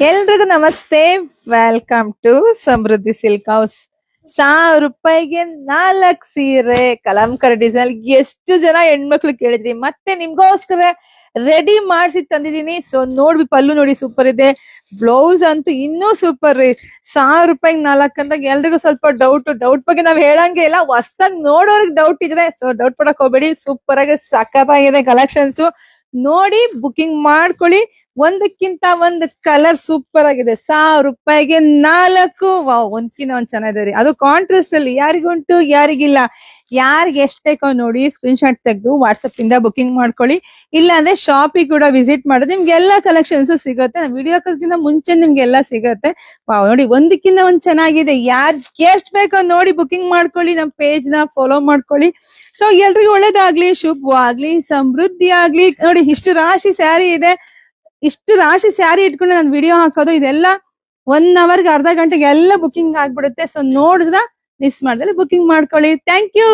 ಎಲ್ರಿಗೂ ನಮಸ್ತೆ. Welcome to Samruddhi silk house. 1000 ರೂಪಾಯಿಗೆ 4 ಸೀರೆ ಕಲಂಕರಿ ಡಿಸೈನ್. ಎಷ್ಟು ಜನ ಹೆಣ್ಮಕ್ಳು ಕೇಳಿದ್ರಿ, ಮತ್ತೆ ನಿಮ್ಗೋಸ್ಕರ ರೆಡಿ ಮಾಡಿಸಿ ತಂದಿದೀನಿ. ಸೊ ನೋಡ್ವಿ, ಪಲ್ಲು ನೋಡಿ ಸೂಪರ್ ಇದೆ, ಬ್ಲೌಸ್ ಅಂತೂ ಇನ್ನೂ ಸೂಪರ್ ರೀ. 1000 ರೂಪಾಯಿಗೆ 4 ಅಂದಾಗ ಎಲ್ರಿಗೂ ಸ್ವಲ್ಪ ಡೌಟ್ ಬಗ್ಗೆ ನಾವ್ ಹೇಳಂಗೆ ಇಲ್ಲ. ಹೊಸ್ದಾಗ್ ನೋಡೋರ್ಗ್ ಡೌಟ್ ಇದೆ, ಸೊ ಡೌಟ್ ಪಡಕ್ ಹೋಗ್ಬೇಡಿ. ಸೂಪರ್ ಆಗಿ ಸಖತ್ತಾಗಿದೆ ಕಲೆಕ್ಷನ್ಸ್. ನೋಡಿ ಬುಕಿಂಗ್ ಮಾಡ್ಕೊಳ್ಳಿ. ಒಂದಕ್ಕಿಂತ ಒಂದು ಕಲರ್ ಸೂಪರ್ ಆಗಿದೆ. 1000 ರೂಪಾಯಿಗೆ 4. ವಾವ್, ಒಂದ್ಕಿಂತ ಒಂದ್ ಚೆನ್ನಾಗಿದೆ ರೀ. ಅದು ಕಾಂಟ್ರಾಸ್ಟ್ ಅಲ್ಲಿ ಯಾರಿಗುಂಟು ಯಾರಿಗಿಲ್ಲ, ಯಾರಿಗೆ ಎಷ್ಟ್ ಬೇಕೋ ನೋಡಿ ಸ್ಕ್ರೀನ್ ಶಾಟ್ ತೆಗೆದು ವಾಟ್ಸ್ಆಪ್ ಇಂದ ಬುಕಿಂಗ್ ಮಾಡ್ಕೊಳ್ಳಿ. ಇಲ್ಲ ಅಂದ್ರೆ ಶಾಪಿಗೆ ಕೂಡ ವಿಸಿಟ್ ಮಾಡಿದ್ರೆ ನಿಮ್ಗೆ ಎಲ್ಲಾ ಕಲೆಕ್ಷನ್ಸ್ ಸಿಗುತ್ತೆ. ವಿಡಿಯೋ ಕಾಲ್ಗಿಂತ ಮುಂಚೆ ನಿಮ್ಗೆ ಎಲ್ಲ ಸಿಗುತ್ತೆ. ವಾವ್, ನೋಡಿ ಒಂದಕ್ಕಿಂತ ಒಂದ್ ಚೆನ್ನಾಗಿದೆ. ಯಾರ್ಗೆ ಎಷ್ಟ್ ಬೇಕೋ ನೋಡಿ ಬುಕಿಂಗ್ ಮಾಡ್ಕೊಳ್ಳಿ. ನಮ್ ಪೇಜ್ ನ ಫಾಲೋ ಮಾಡ್ಕೊಳ್ಳಿ. ಸೊ ಎಲ್ರಿಗೂ ಒಳ್ಳೇದಾಗ್ಲಿ, ಶುಭವಾಗ್ಲಿ, ಸಮೃದ್ಧಿ ಆಗ್ಲಿ. ನೋಡಿ ಇಷ್ಟು ರಾಶಿ ಸ್ಯಾರಿ ಇದೆ. ಇಷ್ಟು ರಾಶಿ ಸ್ಯಾರಿ ಇಟ್ಕೊಂಡು ನಾನು ವಿಡಿಯೋ ಹಾಕೋದು, ಇದೆಲ್ಲ 1 ಅವರ್ಗೆ ಅರ್ಧ ಗಂಟೆಗೆ ಎಲ್ಲ ಬುಕಿಂಗ್ ಆಗ್ಬಿಡುತ್ತೆ. ಸೊ ನೋಡಿದ್ರ ಮಿಸ್ ಮಾಡ್ದಲ್ಲಿ ಬುಕಿಂಗ್ ಮಾಡ್ಕೊಳ್ಳಿ. Thank you.